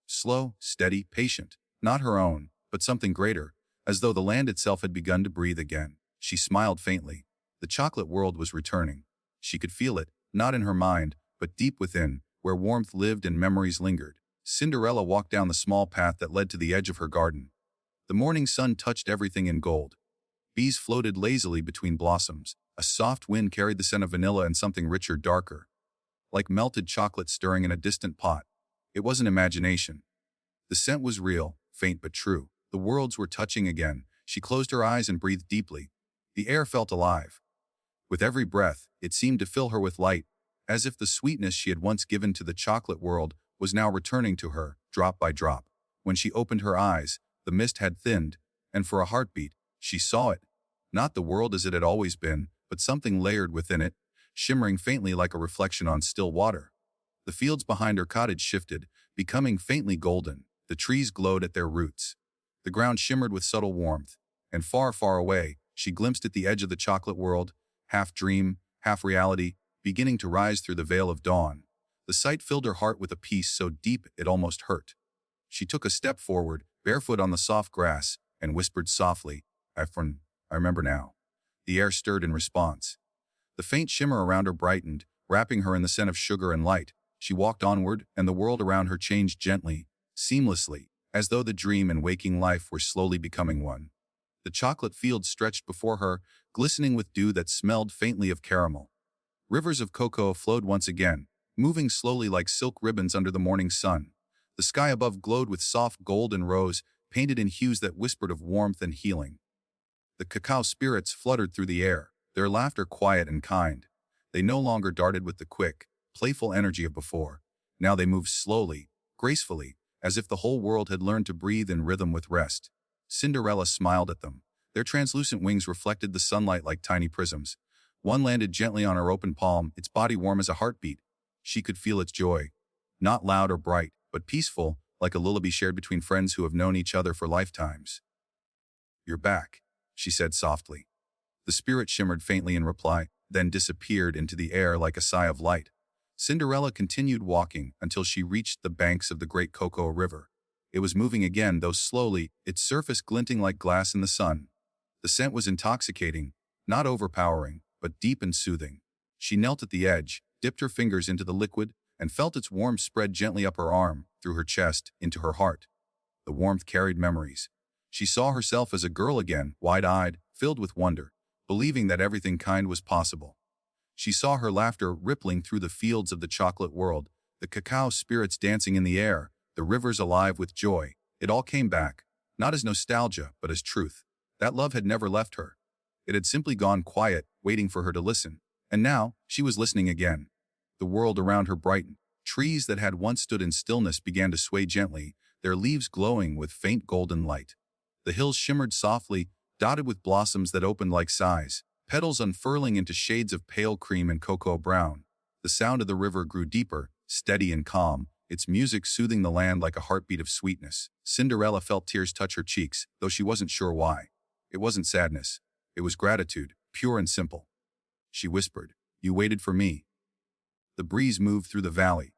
Speaker 1: Slow, steady, patient, not her own, but something greater, as though the land itself had begun to breathe again. She smiled faintly. The chocolate world was returning. She could feel it, not in her mind, but deep within, where warmth lived and memories lingered. Cinderella walked down the small path that led to the edge of her garden. The morning sun touched everything in gold. Bees floated lazily between blossoms. A soft wind carried the scent of vanilla and something richer, darker, like melted chocolate stirring in a distant pot. It wasn't imagination. The scent was real, faint but true. The worlds were touching again. She closed her eyes and breathed deeply. The air felt alive. With every breath, it seemed to fill her with light, as if the sweetness she had once given to the chocolate world was now returning to her, drop by drop. When she opened her eyes, the mist had thinned, and for a heartbeat, she saw it. Not the world as it had always been, but something layered within it, shimmering faintly like a reflection on still water. The fields behind her cottage shifted, becoming faintly golden. The trees glowed at their roots. The ground shimmered with subtle warmth, and far, far away, she glimpsed at the edge of the chocolate world, half dream, half reality, beginning to rise through the veil of dawn. The sight filled her heart with a peace so deep it almost hurt. She took a step forward, barefoot on the soft grass, and whispered softly, I remember now." The air stirred in response. The faint shimmer around her brightened, wrapping her in the scent of sugar and light. She walked onward, and the world around her changed gently, seamlessly, as though the dream and waking life were slowly becoming one. The chocolate fields stretched before her, glistening with dew that smelled faintly of caramel. Rivers of cocoa flowed once again, moving slowly like silk ribbons under the morning sun. The sky above glowed with soft gold and rose, painted in hues that whispered of warmth and healing. The cacao spirits fluttered through the air, their laughter quiet and kind. They no longer darted with the quick, playful energy of before. Now they moved slowly, gracefully, as if the whole world had learned to breathe in rhythm with rest. Cinderella smiled at them. Their translucent wings reflected the sunlight like tiny prisms. One landed gently on her open palm, its body warm as a heartbeat. She could feel its joy. Not loud or bright, but peaceful, like a lullaby shared between friends who have known each other for lifetimes. "You're back," she said softly. The spirit shimmered faintly in reply, then disappeared into the air like a sigh of light. Cinderella continued walking until she reached the banks of the great Cocoa River. It was moving again, though slowly, its surface glinting like glass in the sun. The scent was intoxicating, not overpowering, but deep and soothing. She knelt at the edge, dipped her fingers into the liquid, and felt its warmth spread gently up her arm, through her chest, into her heart. The warmth carried memories. She saw herself as a girl again, wide-eyed, filled with wonder, believing that everything kind was possible. She saw her laughter rippling through the fields of the chocolate world, the cacao spirits dancing in the air, the rivers alive with joy. It all came back, not as nostalgia, but as truth. That love had never left her. It had simply gone quiet, waiting for her to listen. And now, she was listening again. The world around her brightened. Trees that had once stood in stillness began to sway gently, their leaves glowing with faint golden light. The hills shimmered softly, dotted with blossoms that opened like sighs, petals unfurling into shades of pale cream and cocoa brown. The sound of the river grew deeper, steady and calm, its music soothing the land like a heartbeat of sweetness. Cinderella felt tears touch her cheeks, though she wasn't sure why. It wasn't sadness. It was gratitude, pure and simple. She whispered, "You waited for me." The breeze moved through the valley,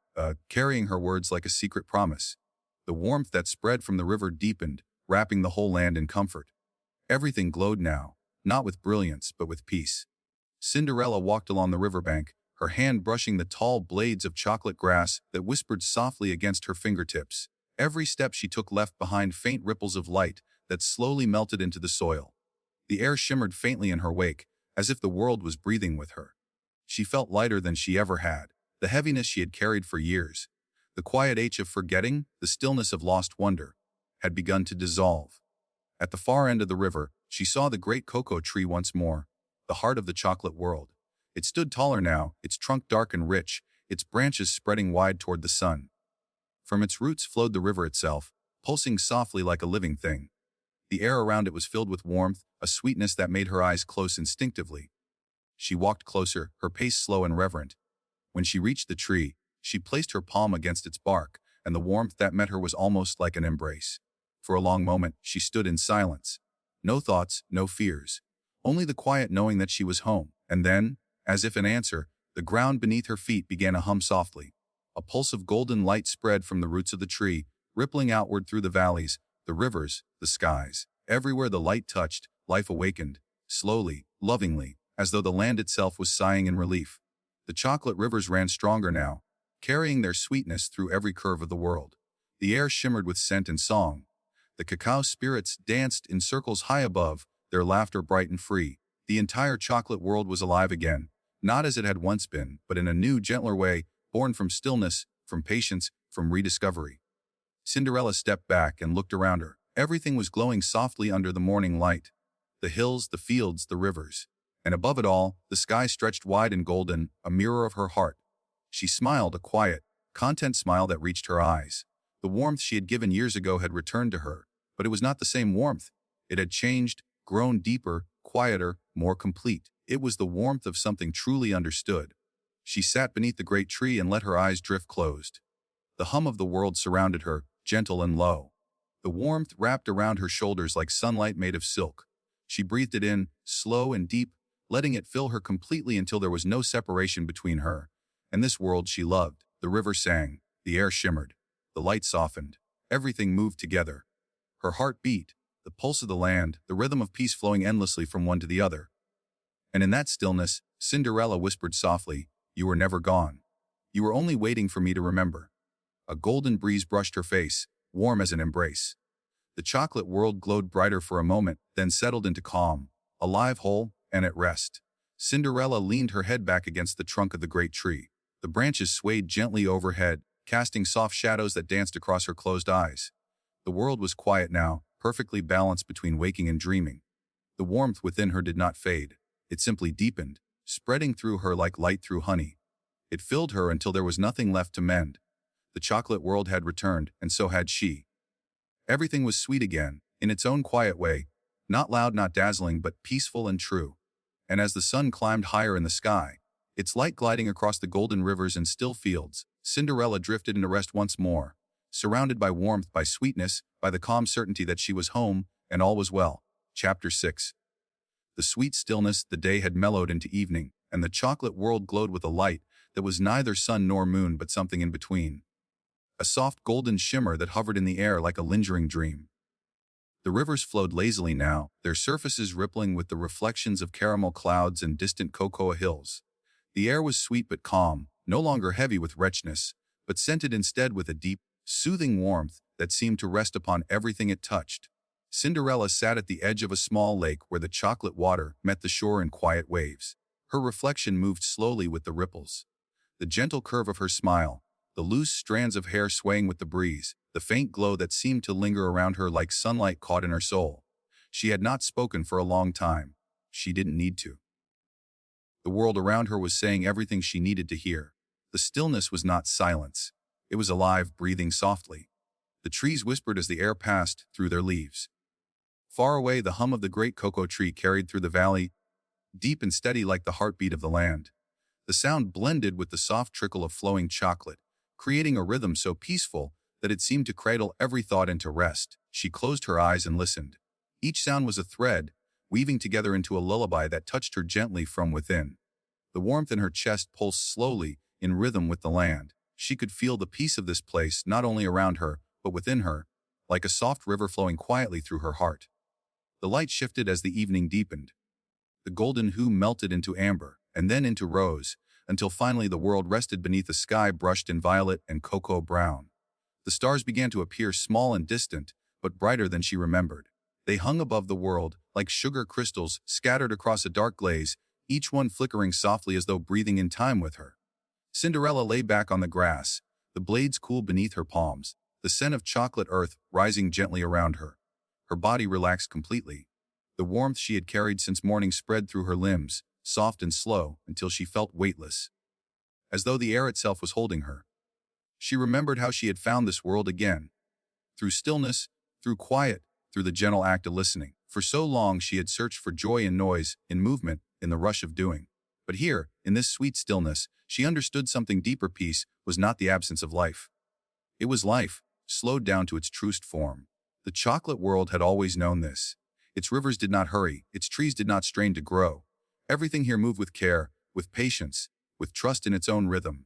Speaker 1: carrying her words like a secret promise. The warmth that spread from the river deepened, wrapping the whole land in comfort. Everything glowed now, not with brilliance, but with peace. Cinderella walked along the riverbank, her hand brushing the tall blades of chocolate grass that whispered softly against her fingertips. Every step she took left behind faint ripples of light that slowly melted into the soil. The air shimmered faintly in her wake, as if the world was breathing with her. She felt lighter than she ever had, the heaviness she had carried for years. The quiet ache of forgetting, the stillness of lost wonder, had begun to dissolve. At the far end of the river, she saw the great cocoa tree once more, the heart of the chocolate world. It stood taller now, its trunk dark and rich, its branches spreading wide toward the sun. From its roots flowed the river itself, pulsing softly like a living thing. The air around it was filled with warmth, a sweetness that made her eyes close instinctively. She walked closer, her pace slow and reverent. When she reached the tree, she placed her palm against its bark, and the warmth that met her was almost like an embrace. For a long moment, she stood in silence. No thoughts, no fears. Only the quiet knowing that she was home. And then, as if in answer, the ground beneath her feet began to hum softly. A pulse of golden light spread from the roots of the tree, rippling outward through the valleys, the rivers, the skies. Everywhere the light touched, life awakened, slowly, lovingly, as though the land itself was sighing in relief. The chocolate rivers ran stronger now, carrying their sweetness through every curve of the world. The air shimmered with scent and song. The cacao spirits danced in circles high above, their laughter bright and free. The entire chocolate world was alive again, not as it had once been, but in a new, gentler way, born from stillness, from patience, from rediscovery. Cinderella stepped back and looked around her. Everything was glowing softly under the morning light. The hills, the fields, the rivers. And above it all, the sky stretched wide and golden, a mirror of her heart. She smiled, a quiet, content smile that reached her eyes. The warmth she had given years ago had returned to her, but it was not the same warmth. It had changed, grown deeper, quieter, more complete. It was the warmth of something truly understood. She sat beneath the great tree and let her eyes drift closed. The hum of the world surrounded her, gentle and low. The warmth wrapped around her shoulders like sunlight made of silk. She breathed it in, slow and deep, letting it fill her completely until there was no separation between her and this world she loved. The river sang, the air shimmered, the light softened, everything moved together. Her heart beat, the pulse of the land, the rhythm of peace flowing endlessly from one to the other. And in that stillness, Cinderella whispered softly, "You were never gone. You were only waiting for me to remember." A golden breeze brushed her face, warm as an embrace. The chocolate world glowed brighter for a moment, then settled into calm, alive, whole, and at rest. Cinderella leaned her head back against the trunk of the great tree. The branches swayed gently overhead, casting soft shadows that danced across her closed eyes. The world was quiet now, perfectly balanced between waking and dreaming. The warmth within her did not fade. It simply deepened, spreading through her like light through honey. It filled her until there was nothing left to mend. The chocolate world had returned, and so had she. Everything was sweet again, in its own quiet way, not loud, not dazzling, but peaceful and true. And as the sun climbed higher in the sky, its light gliding across the golden rivers and still fields, Cinderella drifted into rest once more, surrounded by warmth, by sweetness, by the calm certainty that she was home, and all was well. Chapter 6. The sweet stillness, the day had mellowed into evening, and the chocolate world glowed with a light that was neither sun nor moon but something in between. A soft golden shimmer that hovered in the air like a lingering dream. The rivers flowed lazily now, their surfaces rippling with the reflections of caramel clouds and distant cocoa hills. The air was sweet but calm, no longer heavy with wretchedness, but scented instead with a deep, soothing warmth that seemed to rest upon everything it touched. Cinderella sat at the edge of a small lake where the chocolate water met the shore in quiet waves. Her reflection moved slowly with the ripples. The gentle curve of her smile, the loose strands of hair swaying with the breeze, the faint glow that seemed to linger around her like sunlight caught in her soul. She had not spoken for a long time. She didn't need to. The world around her was saying everything she needed to hear. The stillness was not silence. It was alive, breathing softly. The trees whispered as the air passed through their leaves. Far away, the hum of the great cocoa tree carried through the valley, deep and steady like the heartbeat of the land. The sound blended with the soft trickle of flowing chocolate, creating a rhythm so peaceful that it seemed to cradle every thought into rest. She closed her eyes and listened. Each sound was a thread, weaving together into a lullaby that touched her gently from within. The warmth in her chest pulsed slowly, in rhythm with the land. She could feel the peace of this place not only around her, but within her, like a soft river flowing quietly through her heart. The light shifted as the evening deepened. The golden hue melted into amber, and then into rose, until finally the world rested beneath a sky brushed in violet and cocoa brown. The stars began to appear small and distant, but brighter than she remembered. They hung above the world, like sugar crystals scattered across a dark glaze, each one flickering softly as though breathing in time with her. Cinderella lay back on the grass, the blades cool beneath her palms, the scent of chocolate earth rising gently around her. Her body relaxed completely. The warmth she had carried since morning spread through her limbs, soft and slow, until she felt weightless, as though the air itself was holding her. She remembered how she had found this world again. Through stillness, through quiet, through the gentle act of listening. For so long she had searched for joy in noise, in movement, in the rush of doing. But here, in this sweet stillness, she understood something deeper. Peace was not the absence of life. It was life, slowed down to its truest form. The chocolate world had always known this. Its rivers did not hurry, its trees did not strain to grow. Everything here moved with care, with patience, with trust in its own rhythm.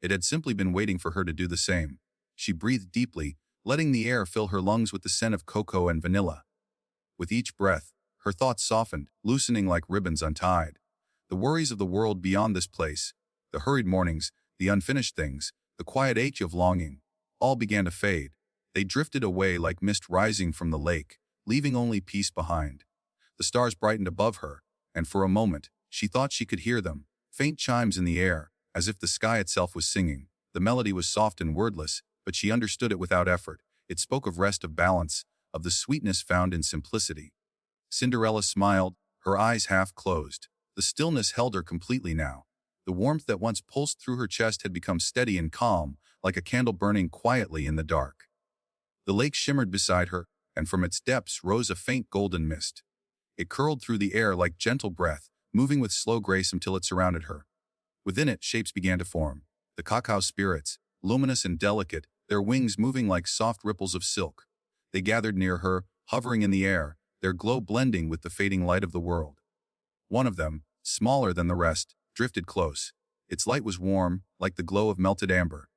Speaker 1: It had simply been waiting for her to do the same. She breathed deeply, letting the air fill her lungs with the scent of cocoa and vanilla. With each breath, her thoughts softened, loosening like ribbons untied. The worries of the world beyond this place, the hurried mornings, the unfinished things, the quiet ache of longing, all began to fade. They drifted away like mist rising from the lake, leaving only peace behind. The stars brightened above her, and for a moment, she thought she could hear them, faint chimes in the air, as if the sky itself was singing. The melody was soft and wordless, but she understood it without effort. It spoke of rest, of balance, of the sweetness found in simplicity. Cinderella smiled, her eyes half closed. The stillness held her completely now. The warmth that once pulsed through her chest had become steady and calm, like a candle burning quietly in the dark. The lake shimmered beside her, and from its depths rose a faint golden mist. It curled through the air like gentle breath, moving with slow grace until it surrounded her. Within it, shapes began to form. The cacao spirits, luminous and delicate, their wings moving like soft ripples of silk. They gathered near her, hovering in the air, their glow blending with the fading light of the world. One of them, smaller than the rest, drifted close. Its light was warm, like the glow of melted amber.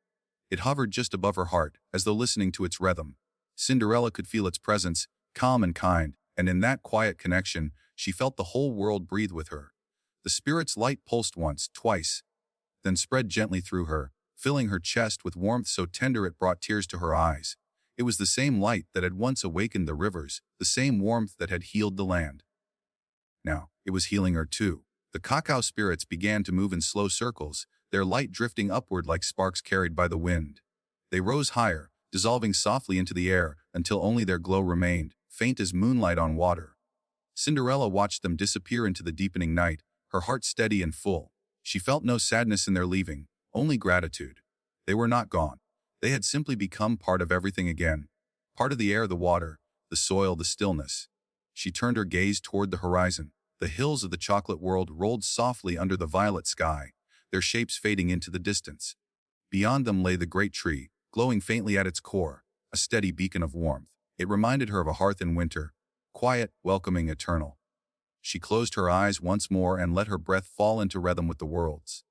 Speaker 1: It hovered just above her heart, as though listening to its rhythm. Cinderella could feel its presence, calm and kind, and in that quiet connection, she felt the whole world breathe with her. The spirit's light pulsed once, twice, then spread gently through her, filling her chest with warmth so tender it brought tears to her eyes. It was the same light that had once awakened the rivers, the same warmth that had healed the land. Now, it was healing her too. The cacao spirits began to move in slow circles, their light drifting upward like sparks carried by the wind. They rose higher, dissolving softly into the air until only their glow remained, faint as moonlight on water. Cinderella watched them disappear into the deepening night, her heart steady and full. She felt no sadness in their leaving, only gratitude. They were not gone. They had simply become part of everything again. Part of the air, the water, the soil, the stillness. She turned her gaze toward the horizon. The hills of the chocolate world rolled softly under the violet sky, their shapes fading into the distance. Beyond them lay the great tree, glowing faintly at its core, a steady beacon of warmth. It reminded her of a hearth in winter, quiet, welcoming, eternal. She closed her eyes once more and let her breath fall into rhythm with the world's.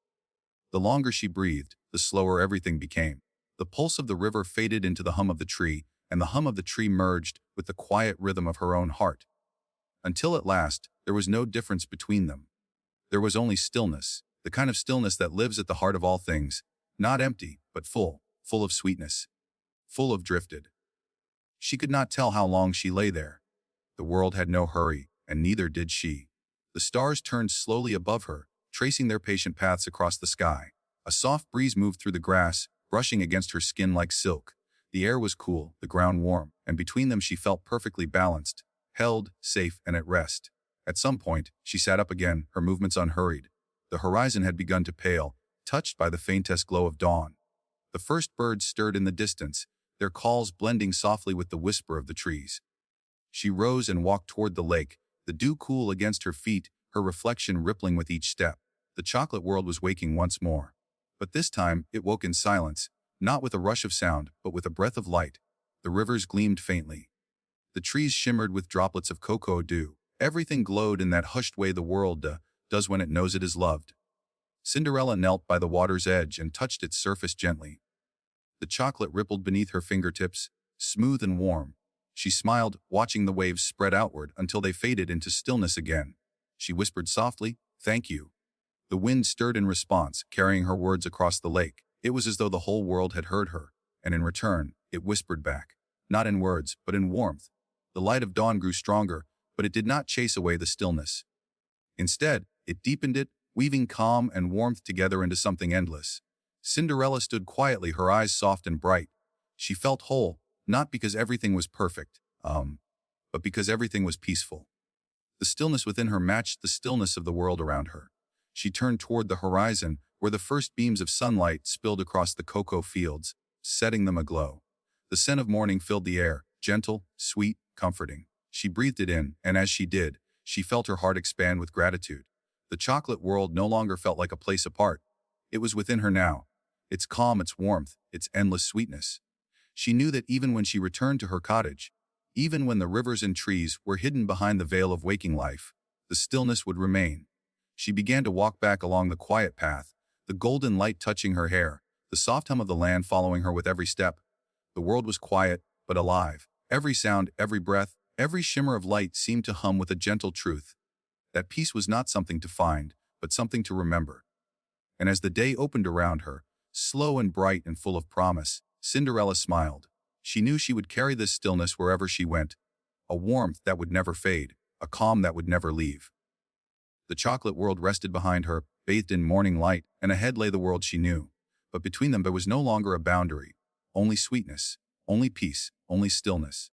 Speaker 1: The longer she breathed, the slower everything became. The pulse of the river faded into the hum of the tree, and the hum of the tree merged with the quiet rhythm of her own heart. Until at last, there was no difference between them. There was only stillness, The kind of stillness that lives at the heart of all things, not empty, but full of sweetness, full of drifted. She could not tell how long she lay there. The world had no hurry, and neither did she. The stars turned slowly above her, tracing their patient paths across the sky. A soft breeze moved through the grass, brushing against her skin like silk. The air was cool, the ground warm, and between them she felt perfectly balanced, held, safe, and at rest. At some point, she sat up again, her movements unhurried. The horizon had begun to pale, touched by the faintest glow of dawn. The first birds stirred in the distance, their calls blending softly with the whisper of the trees. She rose and walked toward the lake, the dew cool against her feet, her reflection rippling with each step. The chocolate world was waking once more. But this time, it woke in silence, not with a rush of sound, but with a breath of light. The rivers gleamed faintly. The trees shimmered with droplets of cocoa dew. Everything glowed in that hushed way the world does when it knows it is loved. Cinderella knelt by the water's edge and touched its surface gently. The chocolate rippled beneath her fingertips, smooth and warm. She smiled, watching the waves spread outward until they faded into stillness again. She whispered softly, "Thank you." The wind stirred in response, carrying her words across the lake. It was as though the whole world had heard her, and in return, it whispered back. Not in words, but in warmth. The light of dawn grew stronger, but it did not chase away the stillness. Instead, it deepened it, weaving calm and warmth together into something endless. Cinderella stood quietly, her eyes soft and bright. She felt whole, not because everything was perfect, but because everything was peaceful. The stillness within her matched the stillness of the world around her. She turned toward the horizon, where the first beams of sunlight spilled across the cocoa fields, setting them aglow. The scent of morning filled the air, gentle, sweet, comforting. She breathed it in, and as she did, she felt her heart expand with gratitude. The chocolate world no longer felt like a place apart. It was within her now, its calm, its warmth, its endless sweetness. She knew that even when she returned to her cottage, even when the rivers and trees were hidden behind the veil of waking life, the stillness would remain. She began to walk back along the quiet path, the golden light touching her hair, the soft hum of the land following her with every step. The world was quiet, but alive. Every sound, every breath, every shimmer of light seemed to hum with a gentle truth. That peace was not something to find, but something to remember. And as the day opened around her, slow and bright and full of promise, Cinderella smiled. She knew she would carry this stillness wherever she went, a warmth that would never fade, a calm that would never leave. The chocolate world rested behind her, bathed in morning light, and ahead lay the world she knew. But between them there was no longer a boundary, only sweetness, only peace, only stillness.